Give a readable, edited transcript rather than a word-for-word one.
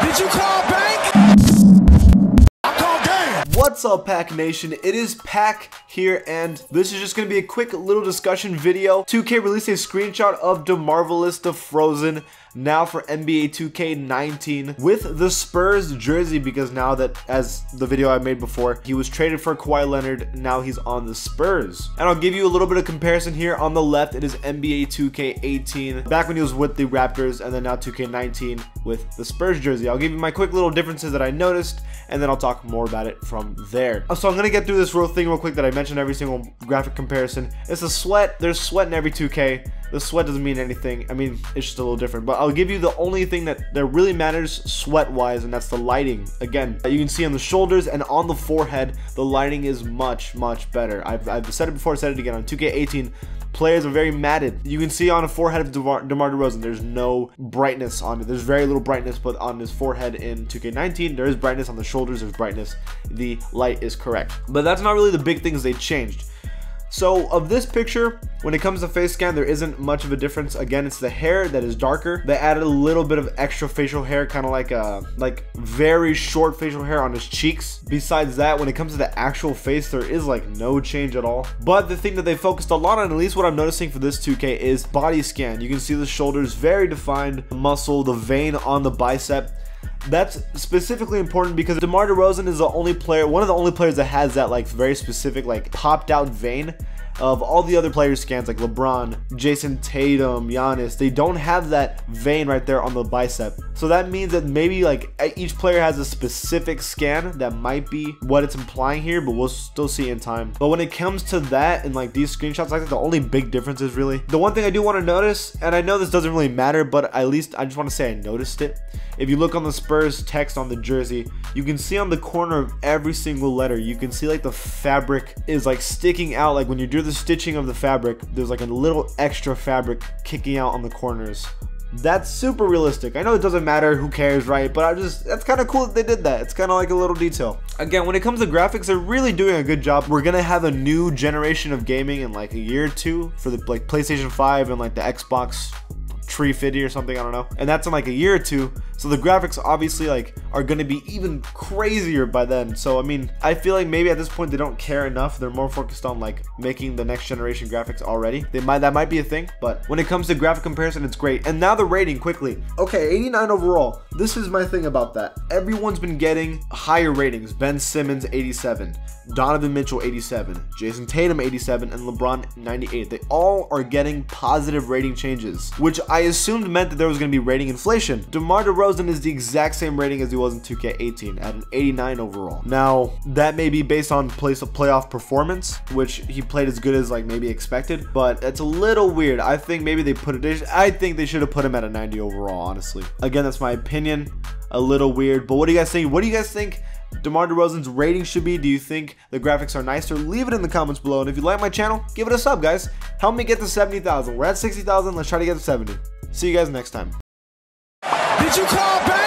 Did you call bank? I called game. What's up, Pack Nation? It is Pack here, and this is just going to be a quick little discussion video. 2K released a screenshot of Demar Derozan now for NBA 2K19 with the Spurs jersey, because now that, as the video I made before, he was traded for Kawhi Leonard, now he's on the Spurs. And I'll give you a little bit of comparison here. On the left, it is NBA 2K18, back when he was with the Raptors, and then now 2K19 with the Spurs jersey. I'll give you my quick little differences that I noticed, and then I'll talk more about it from there. So I'm going to get through this thing real quick that I mentioned every single graphic comparison. It's a sweat. There's sweat in every 2K. The sweat doesn't mean anything. I mean, it's just a little different. But I'll give you the only thing that really matters sweat-wise, and that's the lighting. Again, you can see on the shoulders and on the forehead, the lighting is much, much better. I've said it before, said it again. On 2K18, players are very matted. You can see on the forehead of DeMar Derozan, there's no brightness on it. There's very little brightness, but on his forehead in 2K19, there is brightness. On the shoulders, there's brightness. The light is correct. But that's not really the big things they changed. So of this picture, when it comes to face scan, there isn't much of a difference. Again, it's the hair that is darker. They added a little bit of extra facial hair, kind of like very short facial hair on his cheeks. Besides that, when it comes to the actual face, there is like no change at all. But the thing that they focused a lot on, at least what I'm noticing for this 2K, is body scan. You can see the shoulders very defined, muscle, the vein on the bicep. That's specifically important because Demar Derozan is the only player, one of the only players that has that like very specific, like popped out vein. Of all the other players' scans like LeBron, Jason Tatum, Giannis, they don't have that vein right there on the bicep. So that means that maybe like each player has a specific scan that might be what it's implying here, but we'll still see in time. But when it comes to that and like these screenshots, I think the only big difference is really the one thing I do want to notice, and I know this doesn't really matter, but at least I just want to say I noticed it. If you look on the Spurs text on the jersey, you can see on the corner of every single letter, you can see like the fabric is like sticking out. Like when you do the stitching of the fabric, there's like a little extra fabric kicking out on the corners. That's super realistic. I know it doesn't matter, who cares, right? But that's kind of cool that they did that. It's kind of like a little detail. Again, when it comes to graphics, they're really doing a good job. We're gonna have a new generation of gaming in like a year or two for the like PlayStation 5 and like the Xbox 350 or something, I don't know, and that's in like a year or two. So the graphics obviously like are going to be even crazier by then. So I mean, I feel like maybe at this point they don't care enough. They're more focused on like making the next generation graphics already. That might be a thing, but when it comes to graphic comparison, it's great. And now the rating quickly. Okay, 89 overall. This is my thing about that. Everyone's been getting higher ratings. Ben Simmons 87, Donovan Mitchell 87, Jason Tatum 87, and LeBron 98. They all are getting positive rating changes, which I assumed meant that there was going to be rating inflation. Demar Derozan is the exact same rating as he was in 2K18 at an 89 overall. Now, that may be based on playoff performance, which he played as good as like maybe expected, but it's a little weird. I think maybe I think they should have put him at a 90 overall, honestly. Again, that's my opinion. A little weird, but what do you guys think? What do you guys think Demar Derozan's rating should be? Do you think the graphics are nicer? Leave it in the comments below, and if you like my channel, give it a sub, guys. Help me get to 70,000. We're at 60,000. Let's try to get to 70. See you guys next time. Did you call bank?